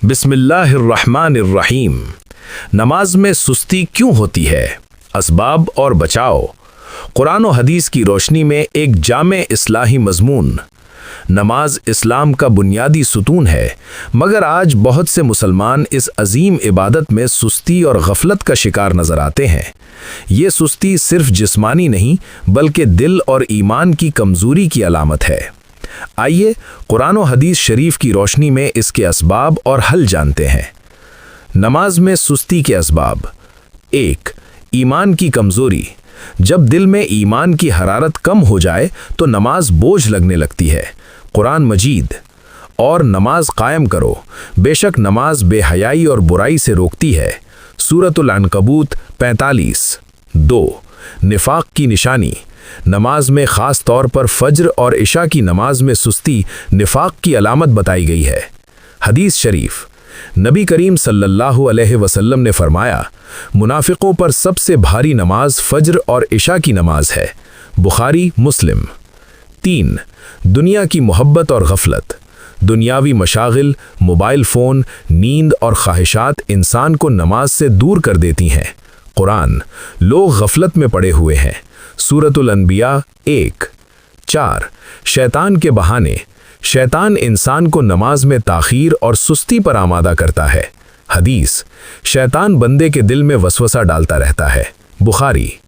बिस्मिल्लाह अर्रहमान अर्रहीम। नमाज में सुस्ती क्यों होती है? असबाब और बचाव। कुरान और हदीस की रोशनी में एक जामे इस्लाही मजमून। नमाज इस्लाम का बुनियादी सुतून है, मगर आज बहुत से मुसलमान इस अजीम इबादत में सुस्ती और गफलत का शिकार नजर आते हैं। ये सुस्ती सिर्फ जिस्मानी नहीं, बल्कि दिल और ईमान की कमजोरी की अलामत है। आइए कुरान और हदीस शरीफ की रोशनी में इसके असबाब और हल जानते हैं। नमाज में सुस्ती के असबाब। 1. ईमान की कमजोरी। जब दिल में ईमान की हरारत कम हो जाए तो नमाज बोझ लगने लगती है। कुरान मजीद और नमाज कायम करो, बेशक नमाज बेहयाई और बुराई से रोकती है। सूरतुल अनकबूत 45। 2. निफाक की निशानी। नमाज में ख़ास तौर पर फज्र और इशा की नमाज में सुस्ती निफाक की अलामत बताई गई है। हदीस शरीफ, नबी करीम सल्लल्लाहु अलैहि वसल्लम ने फरमाया, मुनाफिकों पर सबसे भारी नमाज फज्र और इशा की नमाज है। बुखारी मुस्लिम। 3. दुनिया की मोहब्बत और गफलत। दुनियावी मशागिल, मोबाइल फ़ोन, नींद और ख्वाहिशात इंसान को नमाज से दूर कर देती हैं। कुरान, लोग गफलत में पड़े हुए हैं। सूरतुल अनबिया 1। 4. शैतान के बहाने। शैतान इंसान को नमाज में ताखीर और सुस्ती पर आमादा करता है। हदीस, शैतान बंदे के दिल में वसवसा डालता रहता है। बुखारी।